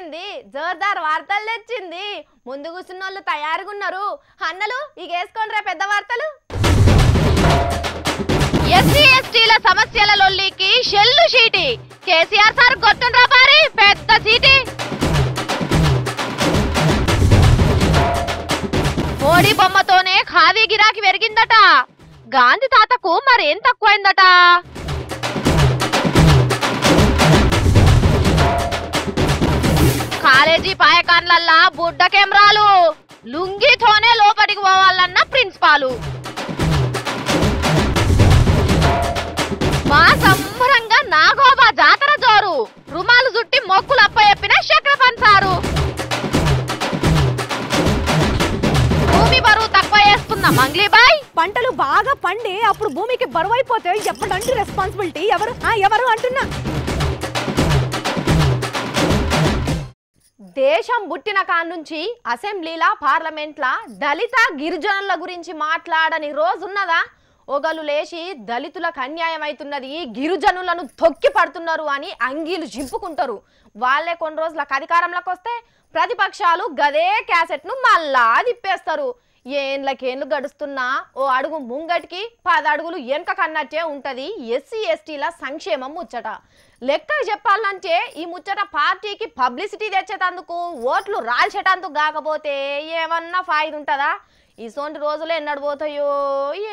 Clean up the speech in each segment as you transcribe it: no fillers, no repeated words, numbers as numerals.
వచ్చింది, జోర్దార్ వార్తలు తెచ్చింది. ముందు కూర్చున్నోళ్ళు తయారుగా ఉన్నారు. అన్నలు ఇక వేసుకోండి రా పెద్ద వార్తలు. ఎస్సీ ఎస్టీల సమస్యల లొల్లికి షెల్లు షీటి. కేసీఆర్ సార్ కొట్టుండ్రా పారి పెద్ద సీటి. మోడీ బొమ్మతోనే ఖాదీ గిరాకీ పెరిగిందట. గాంధీ తాతకు మరేం తక్కువైందట. కాలేజీ పాయకాన్లల్లా బుడ్డ కెమెరాలు. లుంగితోనే లోపలికి పోవాలన్న ప్రిన్సిపాలు. మా సంబరంగా నాగోబా జాతర జోరు. రుమాలు చుట్టి మొక్కులు అప్పచెప్పిన చక్రపాణి సారు. భూమి బరువు తక్కువ వేసుకున్న మంగ్లీబాయ్. పంటలు బాగా పండి అప్పుడు భూమికి బరువు అయిపోతే ఎప్పుడంటే రెస్పాన్సిబిలిటీ ఎవరు అంటున్నా. దేశం పుట్టిన కాన్నుంచి అసెంబ్లీలా పార్లమెంట్లా దళిత గిరిజనుల గురించి మాట్లాడని రోజున్నదా? ఒగలు లేచి దళితులకు అన్యాయం అవుతున్నది, గిరిజనులను తొక్కి పడుతున్నారు అని అంగీలు చింపుకుంటారు. వాళ్ళే కొన్ని రోజులకు అధికారంలోకి వస్తే ప్రతిపక్షాలు గదే క్యాసెట్ను మళ్ళా తిప్పేస్తారు. ఏండ్లకేండ్లు గడుస్తున్నా ఓ అడుగు ముంగటికి 10 అడుగులు వెనక కన్నట్టే ఉంటది ఎస్సీ ఎస్టీల సంక్షేమం ముచ్చట. లెక్క చెప్పాలంటే ఈ ముచ్చట పార్టీకి పబ్లిసిటీ తెచ్చేటందుకు, ఓట్లు రాల్చేటందుకు కాకపోతే ఏమన్నా ఫాయిదా ఉంటుందా? ఇసోంటి రోజులు ఎన్నడు పోతాయో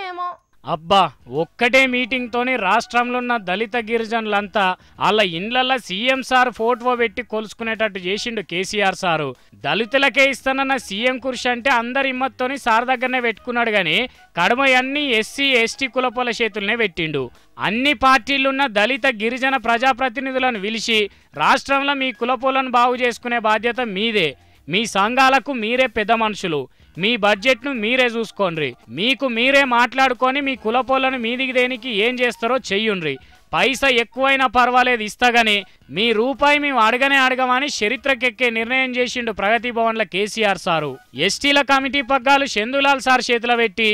ఏమో. అబ్బా, ఒక్కటే మీటింగ్ తోని రాష్ట్రంలో ఉన్న దళిత గిరిజనులంతా వాళ్ళ ఇండ్లల్లో సీఎం సార్ ఫోటో పెట్టి కొలుసుకునేటట్టు చేసిండు కేసీఆర్ సారు. దళితులకే ఇస్తానన్న సీఎం కుర్చీ అంటే అందరి హిమ్మత్తోని సార్ దగ్గరనే పెట్టుకున్నాడు గాని కడమయన్నీ ఎస్సీ ఎస్టీ కులపోల చేతులనే పెట్టిండు. అన్ని పార్టీలున్న దళిత గిరిజన ప్రజాప్రతినిధులను పిలిచి రాష్ట్రంలో మీ కులపోలను బాగు చేసుకునే బాధ్యత మీదే. మీ సంఘాలకు మీరే పెద్ద మనుషులు. మీ బడ్జెట్ను మీరే చూసుకోండి. మీకు మీరే మాట్లాడుకొని మీ కులపోలను మీదికి దేనికి ఏం చేస్తారో చెయ్యుండ్రి. పైసా ఎక్కువైనా పర్వాలేదు ఇస్తాగాని మీ రూపాయి మేము అడగమని చరిత్రకెక్కే నిర్ణయం చేసిండు ప్రగతి భవన్ల కేసీఆర్ సారు. ఎస్టీల కమిటీ పగ్గాలు చందులాల్ సార్ చేతిలో పెట్టి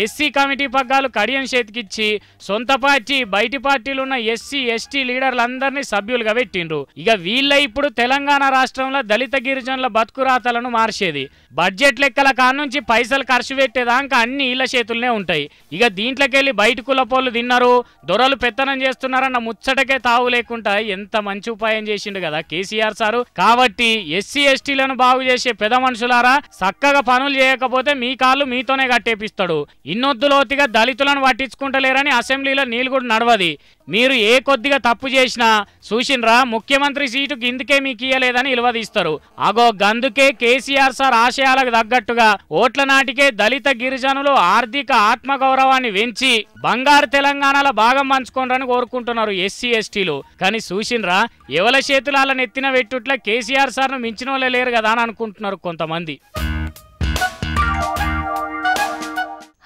ఎస్సీ కమిటీ పగ్గాలు కడియం చేతికిచ్చి సొంత పార్టీ బయటి పార్టీలున్న ఎస్సీ ఎస్టీ లీడర్లందరినీ సభ్యులుగా పెట్టిండ్రు. ఇక వీళ్ళ ఇప్పుడు తెలంగాణ రాష్ట్రంలో దళిత గిరిజనుల బతుకురాతలను మార్చేది. బడ్జెట్ లెక్కల కానుంచి పైసలు ఖర్చు పెట్టేదాకా అన్ని ఇళ్ల చేతుల్నే ఉంటాయి. ఇక దీంట్లోకెళ్ళి బయట కులపోళ్ళు తిన్నారు, దొరలు పెత్తనం చేస్తున్నారన్న ముచ్చటకే తావు లేకుండా ఎంత మంచి ఉపాయం చేసిండు కదా కేసీఆర్ సారు. కాబట్టి ఎస్సీ ఎస్టీలను బాగు చేసే పెద్ద మనుషులారా, చక్కగా పనులు చేయకపోతే మీ కాళ్ళు మీతోనే కట్టేపిస్తాడు. ఇన్నొద్దులోతిగా దళితులను పట్టించుకుంటలేరని అసెంబ్లీలో నీళ్ళు కూడా నడవది. మీరు ఏ కొద్దిగా తప్పు చేసినా చూసినరా ముఖ్యమంత్రి సీటుకి ఇందుకే మీకు ఇయ్యలేదని ఇలువదీస్తారు. అగో గందుకే కేసీఆర్ సార్ ఆశయాలకు తగ్గట్టుగా ఓట్ల నాటికే దళిత గిరిజనులు ఆర్థిక ఆత్మగౌరవాన్ని పెంచి బంగారు తెలంగాణలో భాగం పంచుకోనని కోరుకుంటున్నారు ఎస్సీ ఎస్టీలు. కానీ చూసినరా ఎవల చేతుల నెత్తిన పెట్టుట్ల కేసీఆర్ సార్ను మించిన వాళ్ళే లేరు కదా అని అనుకుంటున్నారు కొంతమంది.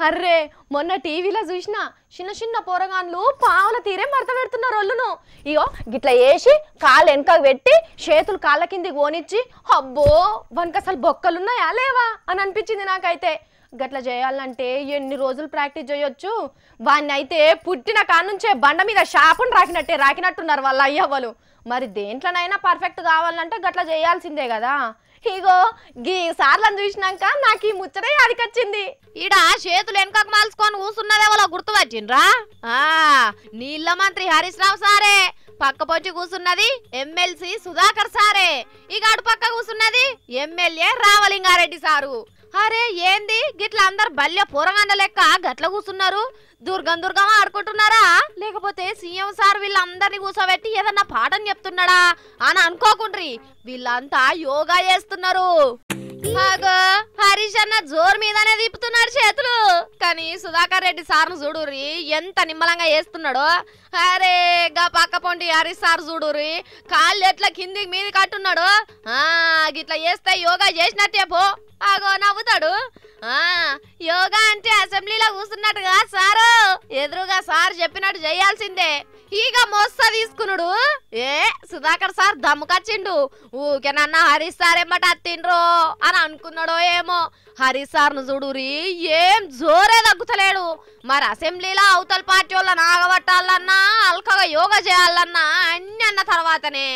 అర్రే, మొన్న టీవీలో చూసిన చిన్న చిన్న పోరగాన్లు పావుల తీరే మడత పెడుతున్నారు ఒళ్ళును. ఇగో గిట్లా వేసి కాళ్ళు వెనకకు పెట్టి చేతులు కాళ్ళ కింది కోనిచ్చి అబ్బో వానికి అసలు బొక్కలున్నాయా లేవా అని అనిపించింది నాకైతే. గట్లా చేయాలంటే ఎన్ని రోజులు ప్రాక్టీస్ చేయొచ్చు? వాడిని అయితే పుట్టిన కానుంచే బండ మీద షాపును రాకినట్టున్నారు వాళ్ళ అయ్యవ్వలు. మరి దేంట్లోనైనా పర్ఫెక్ట్ కావాలంటే గట్లా చేయాల్సిందే కదా. ఇగో గీ సార్లను చూసినాక నాకు ఈ ముచ్చటే అదికొచ్చింది. ఈడ చేతులు వెనకకు మాల్చుకొని కూసున్నదే వాళ్ళ గుర్తుపట్టిండ్రా? నీళ్ళ మంత్రి హరీష్ రావు సారే. పక్క పొంచి కూసున్నది ఎమ్మెల్సీ సుధాకర్ సారే. ఇక అటు పక్క కూసున్నది ఎమ్మెల్యే రామలింగారెడ్డి సారు. అరే ఏంది గిట్ల అందరు బల్య పోరగాండ లెక్క గట్ల కూసున్నారు? దుర్గం ఆడుకుంటున్నారా? లేకపోతే సీఎం సార్ వీళ్ళందరినీ కూర్చోబెట్టి ఏదన్నా పాఠం చెప్తున్నాడా అని అనుకోకుండ్రి. వీళ్ళంతా యోగా చేస్తున్నారు. హరీష్ అన్న జోరు మీదనే తిప్పుతున్నాడు చేతులు. కానీ సుధాకర్ రెడ్డి సార్ను చూడుర్రి ఎంత నిమ్మలంగా చేస్తున్నాడో. అరే గా పక్క పొంటి హరీష్ సార్ చూడుర్రి కాళ్ళు ఎట్లా కిందికి మీది కట్టున్నాడు. గిట్లా చేస్తే యోగా చేసినట్టే పో. ఆగో నవ్వుతాడు. యోగా అంటే అసలు అసెంబ్లీలో కూర్చున్నట్టుగా సారు ఎదురుగా సార్ చెప్పినట్టు చేయాల్సిందే. ఇక మోస్తా తీసుకున్నాడు. సుధాకర్ సార్ దమ్ముకొచ్చిండు. ఊకేనన్నా హరీష్ సార్ ఏమట అత్తిండ్రో అని అనుకున్నాడో ఏమో. హరీష్ సార్ను చూడురి ఏం జోరే తగ్గుతలేడు. మరి అసెంబ్లీలో అవతల పార్టీ వాళ్ళని ఆగబట్టాలన్నా అల్కగా యోగా చేయాలన్నా అన్ని అన్న తర్వాతనే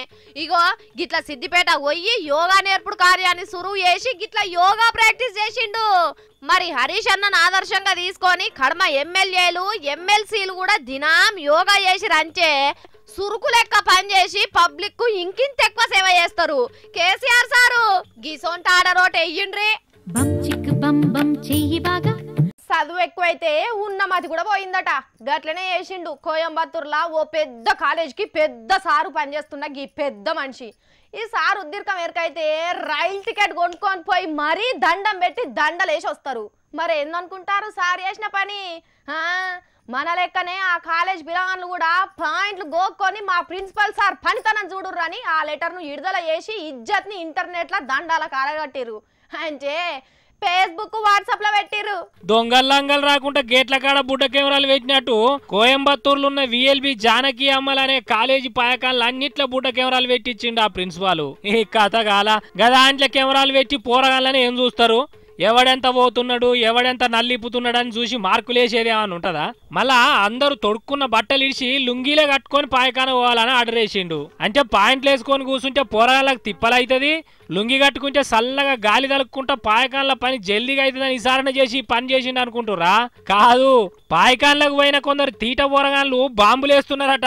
ఇగో గిట్ల సిద్దిపేట పోయి యోగా నేర్పుడు కార్యాన్ని సురువు చేసి గిట్ల యోగా ప్రాక్టీస్ చేసిండు. మరి హరీష్ అన్నను ఆదర్శంగా తీసుకొని కడమ ఎమ్మెల్యేలు ఎమ్మెల్సీలు కూడా దినం యోగా చేసి రంచే సురుకు లెక్క పనిచేసి పబ్లిక్ కు ఇంకింత ఎక్కువ సేవ చేస్తారు. కేసీఆర్ సారు గిసోంటి ఆడరోట ఎయ్యిండ్రి. చదువు ఎక్కువైతే ఉన్నమతి కూడా పోయిందట. గట్లనే చేసిండు. కోయంబత్తూర్లా ఓ పెద్ద కాలేజీకి పెద్ద సారు పనిచేస్తున్న గీ పెద్ద మనిషి. ఈ సార్ ఉద్దిర్కం ఎరకైతే రైల్ టికెట్ కొనుక్కొని పోయి మరీ దండం పెట్టి దండలేసి వస్తారు. మరి ఏందనుకుంటారు సార్ చేసిన పని? మన లెక్కనే ఆ కాలేజ్ పిల్లగాళ్ళు కూడా పాయింట్లు గోక్కొని మా ప్రిన్సిపల్ సార్ పనితనం చూడుర్రు అని ఆ లెటర్ను విడుదల చేసి ఇజ్జత్ని ఇంటర్నెట్లో దండాల కారగట్టిర్రు. అంటే ఫేస్బుక్ వాట్సాప్ లో పెట్టిర్రు. దొంగల్లంగలు రాకుండా గేట్ల కాడ బుడ్డ కెమెరాలు పెట్టినట్టు కోయంబత్తూరులో ఉన్న విఎల్బి జానకి అమ్మల్ అనే కాలేజీ పాయకాలు అన్నిట్లో బుడ్డ కెమెరాలు పెట్టించిండు ఆ ప్రిన్సిపాల్. ఈ కథ కాల గదాంట్ల కెమెరాలు పెట్టి పోరగాళ్ళని ఏం చూస్తారు? ఎవడెంత పోతున్నాడు ఎవడెంత నల్లిపుతున్నాడు అని చూసి మార్కులేసేది ఏమన్నా ఉంటదా? మళ్ళా అందరూ తొడుక్కున్న బట్టలు ఇడిచి లుంగీలే కట్టుకొని పాయకాన పోవాలని ఆర్డర్ వేసిండు. అంటే పాయింట్లు వేసుకొని కూర్చుంటే పోరగాళ్ళకి తిప్పలైతుంది, లుంగి కట్టుకుంటే చల్లగా గాలి తలుక్కుంటా పాయకాన్ల పని జల్దీగా అవుతుందని విచారణ చేసి పని చేసిండు అనుకుంటురా? కాదు, పాయకాన్లకు పోయిన కొందరు తీట పోరగాళ్ళు బాంబులు వేస్తున్నారట.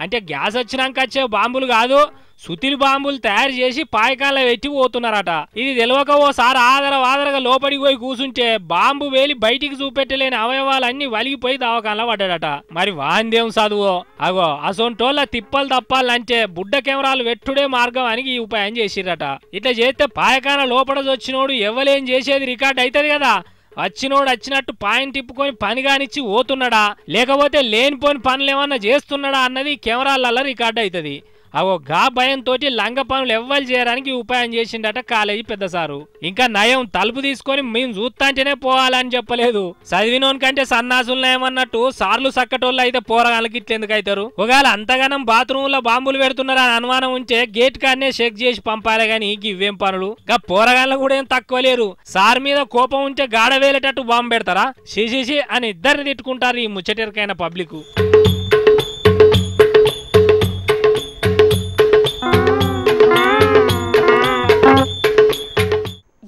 అంటే గ్యాస్ వచ్చినాక వచ్చే బాంబులు కాదు, సుతిలి బాంబులు తయారు చేసి పాయకాన్ల పెట్టి పోతున్నారట. ఇది తెలియక ఓసారి ఆదరగా లోపలికి పోయి కూర్చుంటే బాంబు వేలి బయటికి చూపెట్టలేని అవయవాలన్నీ వలిగిపోయి దవాఖానలో పడ్డాడట. మరి వాందేం చదువు? అగో అసొంటోళ్ళ తిప్పలు తప్పాలంటే బుడ్డ కెమెరాలు పెట్టుడే మార్గం అని ఈ ఉపాయం చేసిరట. ఇట్లా చేస్తే పాయకాన లోపల వచ్చినోడు ఎవలేం చేసేది రికార్డ్ అవుతుంది కదా. వచ్చినోడు వచ్చినట్టు పాయింట్ తిప్పుకొని పని కానిచ్చి పోతున్నాడా లేకపోతే లేనిపోని పనులు ఏమన్నా చేస్తున్నాడా అన్నది కెమెరాలలో రికార్డ్ అవుతుంది. అవో గా భయంతో లంగ పనులు ఎవ్వరు చేయడానికి ఉపాయం చేసిండట కాలేజీ పెద్ద సారు. ఇంకా నయం తలుపు తీసుకొని మేము చూస్తాంటేనే పోవాలని చెప్పలేదు. చదివినోని కంటే సన్నాసులు ఏమన్నట్టు సార్లు సక్కటోళ్ళు అయితే పోరగాళ్ళకి ఇట్లా ఎందుకు అవుతారు? ఒకవేళ అంతగానం బాత్రూమ్ లో బాంబులు పెడుతున్నారని అనుమానం ఉంటే గేట్ కాడనే చెక్ చేసి పంపాలి గాని ఇవేం పనులు? గా పోరగాళ్ళు కూడా ఏం తక్కువ లేరు. సార్ మీద కోపం ఉంటే గాడ వేలేటట్టు బాంబు పెడతారా? షిషిషి అని ఇద్దరిని తిట్టుకుంటారు ఈ ముచ్చటెరకైన పబ్లిక్.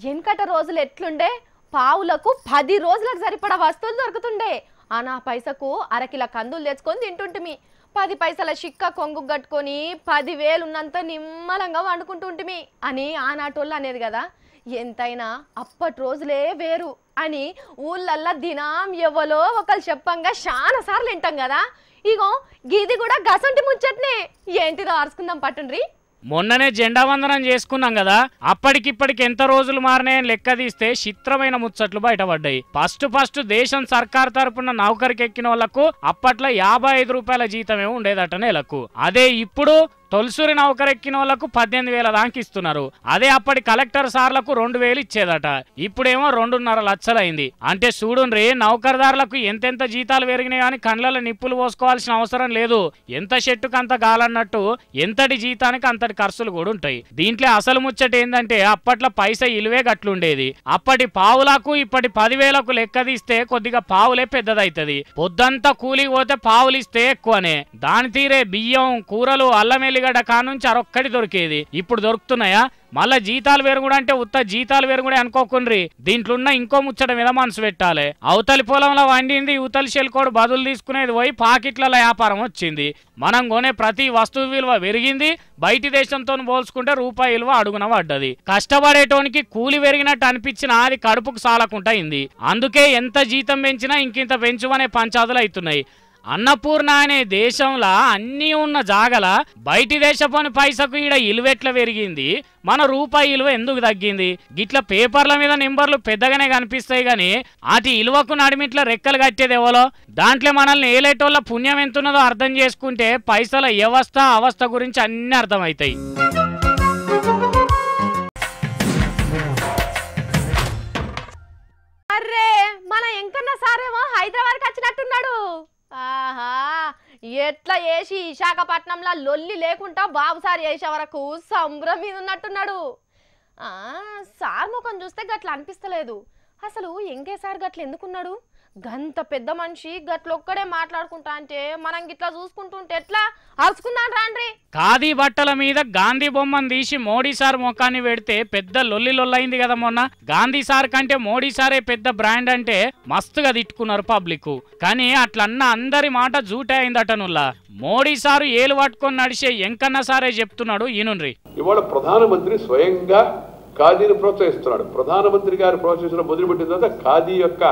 వెనకట రోజులు ఎట్లుండే? పావులకు 10 రోజులకు సరిపడా వస్తువులు దొరుకుతుండే. ఆనా పైసకు అరకిల కందులు తెచ్చుకొని తింటుంటిమి. 10 పైసల చిక్క కొంగు కట్టుకొని 10,000 ఉన్నంత నిమ్మలంగా వండుకుంటుంటిమి అని ఆనాటోళ్ళు అనేది కదా. ఎంతైనా అప్పటి రోజులే వేరు అని ఊళ్ళల్లా దినం ఎవలో ఒకరు చెప్పంగా చాలా సార్లు వింటాం కదా. ఇగో గీది కూడా గసంటి ముచ్చట్నే. ఏంటిదో ఆర్చుకుందాం పట్టుండ్రి. మొన్ననే జెండా వందనం చేసుకున్నాం కదా, అప్పటికిప్పటికి ఎంత రోజులు మారినాయని లెక్క తీస్తే చిత్రమైన ముచ్చట్లు బయటపడ్డాయి. ఫస్ట్ దేశం సర్కార్ తరపున నౌకరికి ఎక్కిన వాళ్లకు అప్పట్లో 55 రూపాయల జీతమే ఉండేదట నెలకు. అదే ఇప్పుడు తొలసూరి నౌకరెక్కిన వాళ్లకు 18,000 దాకా ఇస్తున్నారు. అదే అప్పటి కలెక్టర్ సార్లకు 2,000 ఇచ్చేదట. ఇప్పుడేమో 2.5 లక్షలైంది. అంటే చూడుండ్రి, నౌకర్దారులకు ఎంతెంత జీతాలు పెరిగినాయి కానీ కళ్ళలో నిప్పులు పోసుకోవాల్సిన అవసరం లేదు. ఎంత చెట్టుకు అంత గాలన్నట్టు ఎంతటి జీతానికి అంతటి ఖర్చులు కూడా ఉంటాయి. దీంట్లో అసలు ముచ్చట ఏందంటే అప్పట్లో పైసా ఇలువే గట్లుండేది. అప్పటి పావులకు ఇప్పటి 10,000కు లెక్క తీస్తే కొద్దిగా పావులే పెద్దదైతది. పొద్దంతా కూలికి పోతే పావులు ఇస్తే ఎక్కువనే. దాని తీరే బియ్యం కూరలు అల్లం ఎల్లిగడ్డ కానుంచి అరొక్కటి దొరికేది. ఇప్పుడు దొరుకుతున్నాయా? మళ్ళా జీతాలు పెరుగుడు అంటే ఉత్త జీతాలు పెరుగుడే అనుకోకుండ్రి. దీంట్లో ఉన్న ఇంకో ముచ్చట మీద మనసు పెట్టాలి. అవతలి పొలంలో వండింది యువతలి చెల్కోడు బదులు తీసుకునేది పోయి పాకెట్లలో వ్యాపారం వచ్చింది. మనం కొనే ప్రతి వస్తువు విలువ పెరిగింది. బయటి దేశంతో పోల్చుకుంటే రూపాయి విలువ అడుగున పడ్డది. కష్టపడేటోనికి కూలి పెరిగినట్టు అనిపించినా అది కడుపుకు సాలకుండా అయింది. అందుకే ఎంత జీతం పెంచినా ఇంకింత పెంచుమనే పంచాదులు అవుతున్నాయి. అన్నపూర్ణ అనే దేశంలో అన్నీ ఉన్న జాగల బయటి దేశపోని పైసకు ఈడ ఇలువెట్ల పెరిగింది, మన రూపాయి ఇలువ ఎందుకు తగ్గింది? గిట్ల పేపర్ల మీద నెంబర్లు పెద్దగానే కనిపిస్తాయి గాని అటు ఇలువకు నడిమిట్ల రెక్కలు కట్టేది ఎవలో? దాంట్లో మనల్ని ఏలేటోళ్ళ పుణ్యం ఎంతున్నదో అర్థం చేసుకుంటే పైసల వ్యవస్థ అవస్థ గురించి అన్ని అర్థమవుతాయి. అర్రే మన ఎంకన్న సారే ఎట్లా వేసి విశాఖపట్నంలో లొల్లి లేకుండా బాబుసారి వేసే వరకు సంబరం మీద ఉన్నట్టున్నాడు. సార్ ముఖం చూస్తే గట్ల అనిపిస్తలేదు. అసలు ఎంకేసారి గట్ల ఎందుకున్నాడు? గంత పెద్ద మనిషి గట్లొక్కడే మాట్లాడుకుంటా అంటే మనం గిట్లా చూసుకుంటుంటే ఎట్లా అరుచుకుందాం రాండ్రి. ఖాదీ బట్టల మీద గాంధీ బొమ్మను తీసి మోడీ సార్ ముఖాన్ని పెడితే పెద్ద లొల్లి లొల్లైంది కదా మొన్న. గాంధీ సార్ కంటే మోడీ సారే పెద్ద బ్రాండ్ అంటే మస్తుగా తిట్టుకున్నారు పబ్లిక్. కానీ అట్లన్న అందరి మాట జూటే అయిందటనుల్లా. మోడీ సారు ఏలు పట్టుకొని నడిచే ఎంకన్న సారే చెప్తున్నాడు ఈనుండ్రి. ఇవాళ ప్రధానమంత్రి స్వయంగా ఖాదీని ప్రోత్సహిస్తున్నాడు. ప్రధానమంత్రి గారు ప్రోత్సహించడం మొదలుపెట్టిన తర్వాత ఖాదీ యొక్క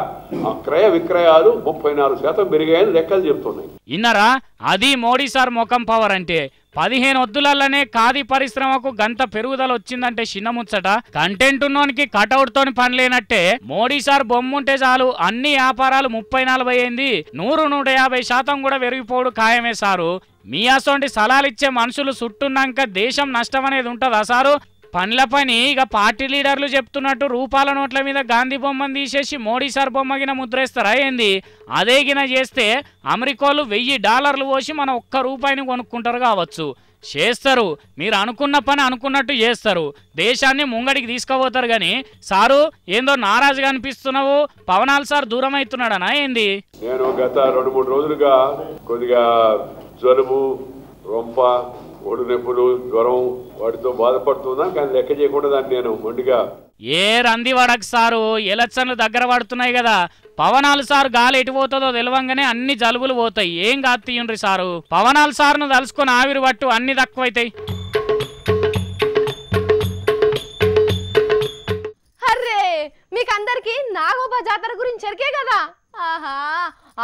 క్రయ విక్రయాలు 34% పెరిగాయని లెక్కలు చెప్తున్నాయి. ఇన్నరా, అది మోడీ సార్ ముఖం పవర్ అంటే. 15 వద్దులనే ఖాదీ పరిశ్రమకు గంత పెరుగుదల వచ్చిందంటే చిన్నముచ్చట. కంటెంట్ ఉన్నోనికి కటౌట్ తోని పని లేనట్టే మోడీ సార్ బొమ్ముంటే చాలు అన్ని వ్యాపారాలు 30-40 అయింది. 100-150% కూడా పెరిగిపోడు ఖాయమే సారు. మీ అసోంటి సలాలిచ్చే మనుషులు చుట్టున్నాక దేశం నష్టం అనేది ఉంటుందా సారు? పనుల పని ఇక పార్టీ లీడర్లు చెప్తున్నట్టు రూపాల నోట్ల మీద గాంధీ బొమ్మను తీసేసి మోడీ సార్ బొమ్మ గిన ముద్రేస్తారా ఏంది? అదే గిన చేస్తే అమెరికాలు $1000 పోసి మన ₹1 కొనుక్కుంటారు కావచ్చు. చేస్తారు, మీరు అనుకున్న పని అనుకున్నట్టు చేస్తారు, దేశాన్ని ముంగడికి తీసుకుపోతారు. కానీ సారు ఏందో నారాజుగా అనిపిస్తున్నావు, పవనాలు సార్ దూరం అవుతున్నాడనా ఏంది? నేను గత 2-3 రోజులుగా కొద్దిగా జలుబు, రొంప, ఒడు నొప్పులు, జ్వరం వాటితో బాధపడుతున్నాను. కానీ లెక్క చేయకుండా దాన్ని నేను మొండిగా ఏ రంది వడకు సారు, ఎలక్షన్లు దగ్గర పడుతున్నాయి కదా. పవనాలు సార్ గాలి ఎటు పోతుందో తెలియంగానే అన్ని జలుబులు పోతాయి. ఏం కాదు తీయండ్రి సారు. పవనాలు సార్ను తలుసుకొని ఆవిరి పట్టు అన్ని తక్కువైతాయి. అర్రే, మీకందరికి నాగోబా జాతర గురించి ఎరికే కదా. ఆహా,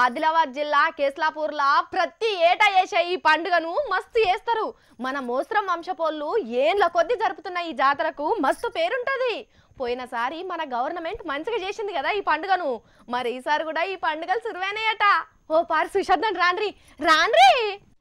ఆదిలాబాద్ జిల్లా కేస్లాపూర్లా ప్రతి ఏటా చేసే ఈ పండుగను మస్తు చేస్తారు. మన మోస్రం వంశపోళ్ళు ఏండ్ల కొద్ది జరుపుతున్న ఈ జాతరకు మస్తు పేరుంటది. పోయినసారి మన గవర్నమెంట్ మంచిగా చేసింది కదా ఈ పండుగను. మరి ఈసారి కూడా ఈ పండుగలు సురువైనాయట. ఓ పారి సుషాద్దని రాండ్రి రాండ్రి.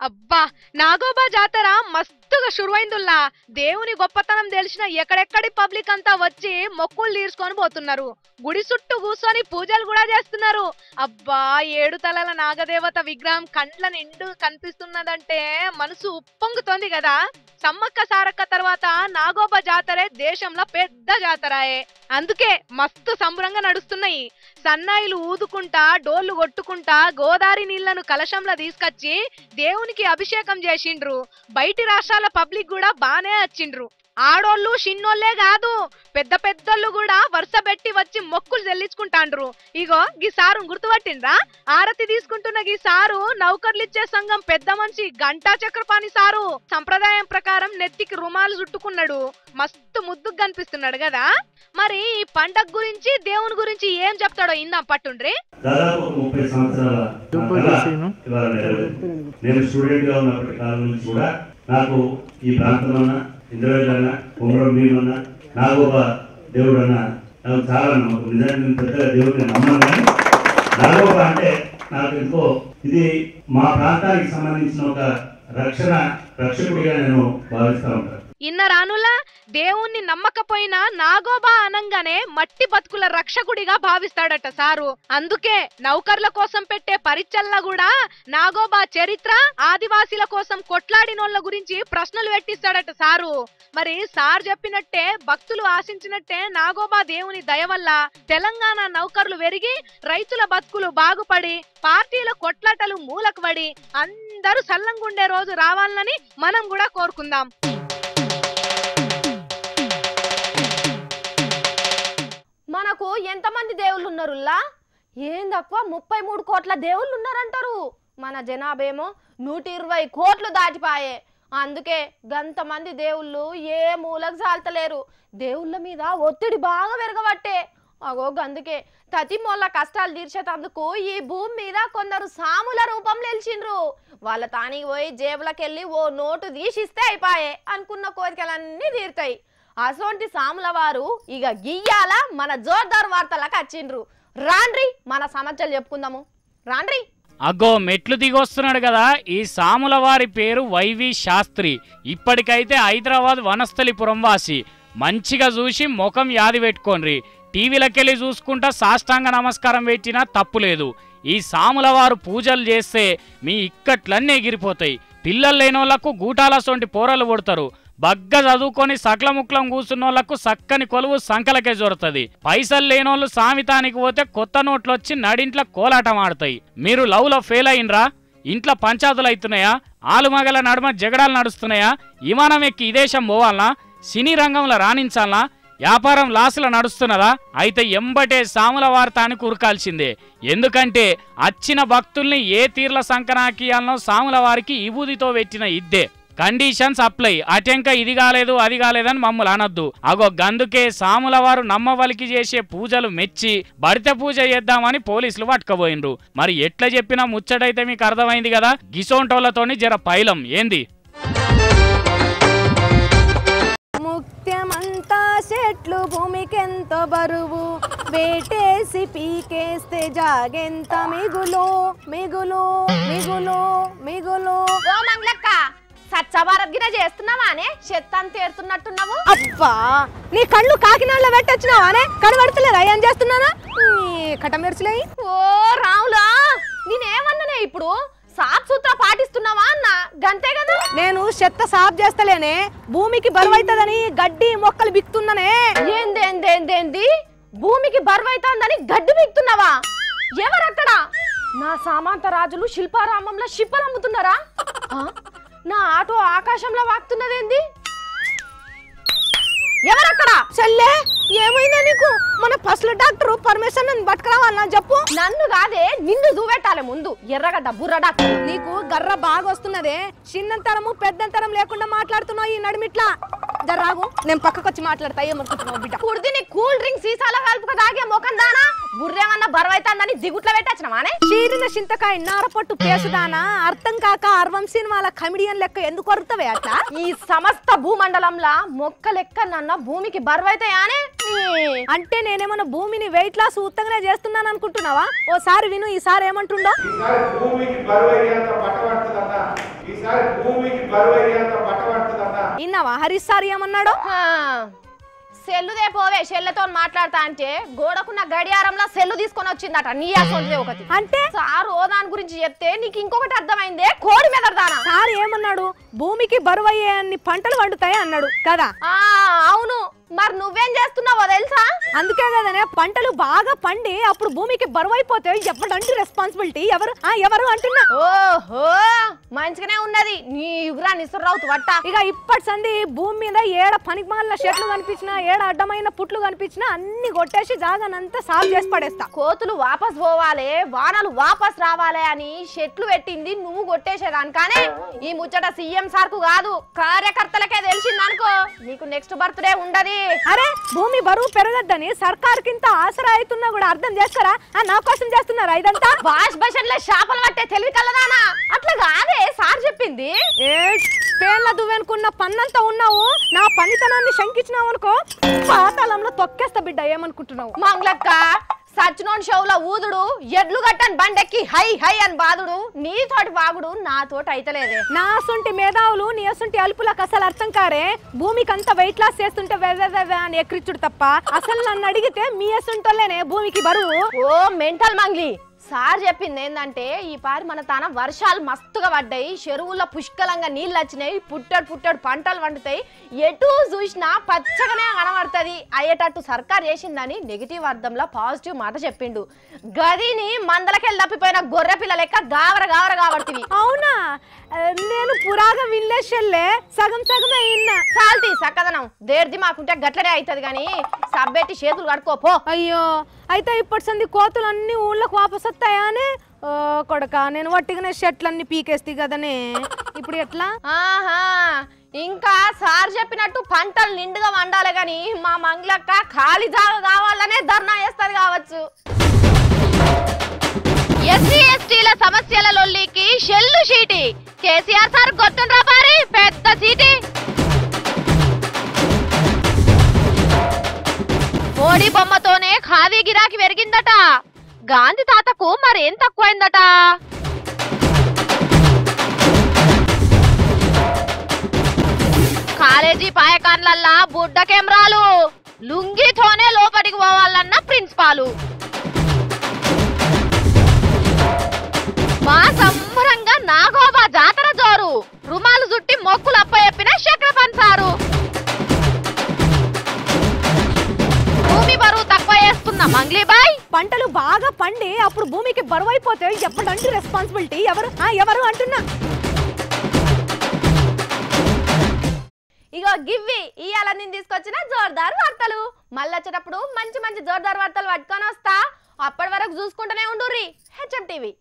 అబ్బా, నాగోబా జాతర మస్తుగా షురువైందుల్లా. దేవుని గొప్పతనం తెలిసిన ఎక్కడెక్కడి పబ్లిక్ అంతా వచ్చి మొక్కులు తీర్చుకొని పోతున్నారు. గుడి చుట్టూ కూర్చొని పూజలు కూడా చేస్తున్నారు. అబ్బా, 7 తలల నాగదేవత విగ్రహం కండ్ల నిండు కనిపిస్తున్నదంటే మనసు ఉప్పొంగుతోంది కదా. సమ్మక్క సారక్క తర్వాత నాగోబా జాతరే దేశంలో పెద్ద జాతరాయే. అందుకే మస్తు సంబరంగా నడుస్తున్నాయి. సన్నాయిలు ఊదుకుంటా, డోళ్లు కొట్టుకుంటా గోదావరి నీళ్లను కలశంలో తీసుకొచ్చి దేవునికి అభిషేకం చేసిండ్రు. బయటి రాష్ట్రాల పబ్లిక్ కూడా బానే వచ్చిండ్రు. ఆడోళ్ళు చిన్నోళ్లే కాదు, పెద్ద పెద్దోళ్ళు కూడా వరుస పెట్టి వచ్చి మొక్కులు చెల్లించుకుంటాండ్రు. ఇగో గీ సారు గుర్తుపట్టిండ్రా? ఆరతి తీసుకుంటున్న గీ సారు నౌకర్లిచ్చే సంఘం పెద్ద మనిషి గంటా చక్రపాణి సారు. సంప్రదాయం ప్రకారం నెత్తికి రుమాలు చుట్టుకున్నాడు. మస్తు ముద్దుగా కనిపిస్తున్నాడు కదా. మరి ఈ పండగ గురించి దేవుని గురించి ఏం చెప్తాడో ఇందాం పట్టుండ్రి. దాదాపు 30 సంవత్సరాల నేను స్టూడెంట్ గా ఉన్నప్పటి కాలం నుంచి కూడా నాకు ఈ ప్రాంతంలో ఇంద్రవేలన్న, కుమరం భీమన్న, నాగోబా దేవుడు అన్న నాకు చాలా నమ్మకం. నిజానికి నేను పెద్దగా దేవుడిని నమ్మను, కానీ నాగోబా అంటే నాకు ఎంతో ఇది మా ప్రాంతానికి సంబంధించిన ఒక రక్షకుడిగా నేను భావిస్తూ ఉంటాను. ఇన్న రానులా దేవుణ్ణి నమ్మకపోయినా నాగోబా అనంగానే మట్టి బతుకుల రక్షకుడిగా భావిస్తాడట సారు. అందుకే నౌకర్ల కోసం పెట్టే పరీక్షల్లో కూడా నాగోబా చరిత్ర, ఆదివాసీల కోసం కొట్లాడినోళ్ల గురించి ప్రశ్నలు పెట్టిస్తాడట సారు. మరి సార్ చెప్పినట్టే భక్తులు ఆశించినట్టే నాగోబా దేవుని దయ వల్ల తెలంగాణ నౌకర్లు పెరిగి రైతుల బతుకులు బాగుపడి పార్టీల కొట్లాటలు మూలకు పడి అందరూ సల్లంగుండే రోజు రావాలని మనం కూడా కోరుకుందాం. మనకు ఎంతమంది దేవుళ్ళు ఉన్నారుల్లా? ఏం తక్కువ 33 కోట్ల దేవుళ్ళు ఉన్నారంటారు. మన జనాభేమో 120 కోట్లు దాటిపాయే. అందుకే గంతమంది దేవుళ్ళు ఏ మూలకు చాలతలేరు. దేవుళ్ళ మీద ఒత్తిడి బాగా పెరగబట్టే. అగో అందుకే తతిమోళ్ళ కష్టాలు తీర్చేటందుకు ఈ భూమి మీద కొందరు సాముల రూపంలో నిలిచిండ్రు. వాళ్ళ తానికి పోయి జేబులకెళ్ళి ఓ నోటు తీసిస్తే అయిపాయే అనుకున్న కోరికలన్నీ తీరుతాయి. అసోంటి సాముల వారు ఇక గియ్యాల మన జోర్దార్ వార్తలకు వచ్చిండ్రు. రాండ్రి మన సమస్యలు చెప్పుకుందాము రాండ్రి. అగ్గో మెట్లు దిగొస్తున్నాడు కదా ఈ సాముల వారి పేరు వైవి శాస్త్రి. ఇప్పటికైతే హైదరాబాద్ వనస్థలిపురం వాసి. మంచిగా చూసి ముఖం యాది పెట్టుకోండి. టీవీలకెళ్ళి చూసుకుంటా సాష్టాంగ నమస్కారం పెట్టినా తప్పులేదు. ఈ సాముల వారు పూజలు చేస్తే మీ ఇక్కట్లన్నీ ఎగిరిపోతాయి. పిల్లలు లేనోళ్లకు గూటాలసొంటి పోరలు పుడతారు. బగ్గ చదువుకొని సకలముక్లం కూర్చున్నోళ్లకు సక్కని కొలువు సంకలకే జొరుతుంది. పైసలు లేనోళ్ళు సామితానికి పోతే కొత్త నోట్లు వచ్చి నడింట్ల కోలాటం ఆడతాయి. మీరు లవ్లో ఫెయిల్ అయినరా? ఇంట్లో పంచాయతీలు అవుతున్నాయా? ఆలుమగల నడుమ జగడాలు నడుస్తున్నాయా? విమానం ఎక్కి ఈ దేశం పోవాలనా? సినీ రంగంలో రాణించాలనా? వ్యాపారం లాసులో నడుస్తున్నదా? అయితే ఎంబటే సాముల వార్తానికి ఉరకాల్సిందే. ఎందుకంటే వచ్చిన భక్తుల్ని ఏ తీర్ల సంకనాకియాలనో సాముల వారికి విభూదితో పెట్టిన ఇద్దే. Conditions apply. అటెంక ఇది కాలేదు అది కాలేదని మమ్మల్ని అనొద్దు. అగో గందుకే సాముల వారు నమ్మవలికి చేసే పూజలు మెచ్చి బడిత పూజ చేద్దామని పోలీసులు పట్టుకపోయిండ్రు. మరి ఎట్లా చెప్పినా ముచ్చటైతే మీకు అర్థమైంది కదా. గిసోంటోళ్లతోని జర పైలం ఏంది. ముత్యమంతా చెట్లు భూమికెంత బరువు, వేటేసి పీకేస్తే జాగెంత మిగులు మిగులు మిగులు మిగులు. ఓ మంగళక్క, సచ్చభారత్ గిన చేస్తున్నావానే? చెత్తంత ఏరుతున్నట్టున్నావు. అబ్బా, నీ కళ్ళు కాకినాడలో పెట్టొచ్చినావానే? కనబడతలేదా ఏం చేస్తున్నానా? కటమెరుచులే. ఓ రావులా, నేనేమన్నానే ఇప్పుడు? సాఫ్ సూత్ర పాటిస్తున్నావా అన్న? గంతే కదా. నేను చెత్త సాఫ్ చేస్తలేనే, భూమికి బరువైతదని గడ్డి మొక్కలు బిక్తున్నానే. ఏందేందేందేంది? భూమికి బరువైతుందని గడ్డి బిక్తున్నావా? ఎవరక్కడ? నా సామంత రాజులు శిల్పారామంలో షిప్పలు అమ్ముతున్నారా? నా ఆటో ఆకాశంలో వాక్తున్నదేంది? ఎవరక్కడ? చెల్లే, ఏమైందా నీకు? మన పసుల డాక్టర్ పర్మిషన్ నన్ను పట్టుకురావాలన్నా చెప్పు. నన్ను కాదే, నిన్ను చూపెట్టాలి ముందు. ఎర్రగడ్డ బుర్ర డాక్టర్. నీకు గర్ర బాగా వస్తున్నదే. చిన్నంతరము పెద్దంతరం లేకుండా మాట్లాడుతున్నావు ఈ నడిమిట్లా. జర్రాగు, నేను పక్కకొచ్చి మాట్లాడతా. ఏమనుకుంటున్నావు బిడ్డ? కుర్దిని కూల్ డ్రింక్ సీసాలో కలుపుక తాగే మొఖం దానా? బుర్రేమన్నా బరువైతుందని దిగుట్లో పెట్టచ్చినవానే? చీరిన చింతకాయ నారపట్టు పేసుదానా? అర్థం కాక అర్వం సినిమాల కమిడియన్ లెక్క ఎందుకు అరుతావే అట్లా? ఈ సమస్త భూమండలంలా మొక్క లెక్క నన్న భూమికి బరువైతాయానే? అంటే నేనేమన్నా భూమిని వెయిట్ లాస్ ఉత్తగానే చేస్తున్నాను అనుకుంటున్నావా? ఓసారి విను, ఈసారి ఏమంటుండో. ఇన్నావా హరీష్ సార్ ఏమన్నాడో? సెల్లుదే పోవే, సెల్లతో మాట్లాడతా అంటే గోడకున్న గడియారంలో సెల్లు తీసుకొని వచ్చిందట. నీ అసలు ఒకటి అంటే సార్ ఓ దాని గురించి చెప్తే నీకు ఇంకొకటి అర్థమైందే. కోడి మెదడదానా? సార్ ఏమన్నాడు? భూమికి బరువయ్యే అన్ని పంటలు వండుతాయి అన్నాడు కదా. అవును, మరి నువ్వేం చేస్తున్నావో తెలుసా? అందుకే కదనే పంటలు బాగా పండి అప్పుడు భూమికి బరువైపోతే ఎవరంటే రెస్పాన్సిబిలిటీ ఎవరు? ఎవరు అంటున్నా. ఓహో, మంచిగానే ఉన్నది నీ యుగురా నిసురావుతు వట్ట. ఇక ఇప్పటి సంది భూమి మీద ఏడ పనికి మాలిన చెట్లు కనిపించినా, ఏడ అడ్డమైన పుట్లు కనిపించినా అన్ని కొట్టేసి జాగానంతా సాల్వ్ చేసి పడేస్తా. కోతులు వాపస్ పోవాలి, వానలు వాపస్ రావాలి అని చెట్లు పెట్టింది నువ్వు కొట్టేసేదాని. కానీ ఈ ముచ్చట సీఎం సార్ కు కాదు, కార్యకర్తలకే తెలిసిందనుకో నీకు నెక్స్ట్ బర్త్డే ఉండదు. అరే, భూమి బరువు పెరగద్దని సర్కార్ కింద ఆసరా అవుతున్నా కూడా అర్థం చేస్తారా? నా కోసం చేస్తున్నారా ఇదంతా? వాష్ బేసిన్ లో చేపలు పట్టే తెలివి కలదానా? అట్లా కాదే సార్ చెప్పింది. పేర్ల దువ్వెనుకున్న పన్నంతా ఉన్నావు, నా పనితనాన్ని శంకించినావు అనుకో పాతాళంలో తొక్కేస్తా బిడ్డ. ఏమనుకుంటున్నావు? మంగళక్క, సచ్చినోన్ షోవుల ఊదుడు, ఎడ్లు గట్టని బండెక్కి హై హై అని బాదుడు, నీతోటి వాగుడు నాతోటి అయితలేదే. నా సొంటి మేధావులు నీ సొంటి అలుపులకు అసలు అర్థం కారే. భూమికి అంత వెయిట్ లాస్ చేస్తుంటే అని ఎక్కిరిచుడు తప్ప అసలు నన్ను అడిగితే మీ సొంటోళ్ళేనే భూమికి బరువు. ఓ మెంటల్ మంగ్లీ, సార్ చెప్పింది ఏంటంటే ఈ పారి మన తాన వర్షాలు మస్తుగా పడ్డాయి, చెరువుల్లో పుష్కలంగా నీళ్ళు వచ్చినాయి, పుట్టడు పుట్టడు పంటలు వండుతాయి, ఎటు చూసినా పచ్చగానే కనబడుతుంది అయ్యేటట్టు సర్కార్ చేసిందని నెగిటివ్ అర్థంలో పాజిటివ్ మాట చెప్పిండు. గదిని మందలకెళ్ళి తప్పిపోయిన గొర్రె పిల్ల లెక్క గావర గావర కాబడుతుంది. అవునా? నేను పురాగా వినలేషల్లే, సగం సగమే ఇన్నా. చాల్తీ సక్కదనం దేర్ది మాకుంటే గట్లనే అవుతుంది కానీ సబ్బెట్టి చేతులు కడుకోపో. అయ్యో, అయితే ఇప్పటి సంది కోతులు అన్ని ఊళ్ళకి వాపస్ వస్తాయా అని కొడక నేను వట్టిగానే షర్ట్లన్నీ పీకేస్తే కదనే. ఇప్పుడు ఎట్లా? ఆహా, ఇంకా సార్ చెప్పినట్టు పంటలు నిండుగా వండాలి గాని మా మంగళక్క ఖాళీ జాగా కావాలనే ధర్నా చేస్తుంది కావచ్చు. ఎస్సీ ఎస్టీల సమస్యల లొల్లికి షెల్లు షీటి, కేసీఆర్ సార్ కొట్టుండ్రా పారి పెద్ద సీటి. మోడీ బొమ్మతోనే ఖాదీ గిరాకీ పెరిగిందట, గాంధీ తాతకు మరేం తక్కువైందట. కాలేజీ పాయకాన్లల్లా బుడ్డ కెమెరాలు, లుంగితోనే లోపలికి పోవాలన్న ప్రిన్సిపాలు. మొక్కులు అప్ప చెప్పిన చక్రపాణి సారు. భూమి బరువు తక్కువ చేసుకున్న మంగ్లీబాయ్. పంటలు బాగా పండి అప్పుడు భూమికి బరువు అయిపోతే ఎప్పుడంటే రెస్పాన్సిబిలిటీ ఎవరు అంటున్నా. ఇగో గివ్వి ఇవాళ నేను తీసుకొచ్చిన జోర్దార్ వార్తలు. మళ్ళీ వచ్చేటప్పుడు మంచి మంచి జోర్దార్ వార్తలు పట్టుకొని వస్తా. అప్పటి వరకు చూసుకుంటూనే ఉండుర్రి హెచ్ఎం టీవీ.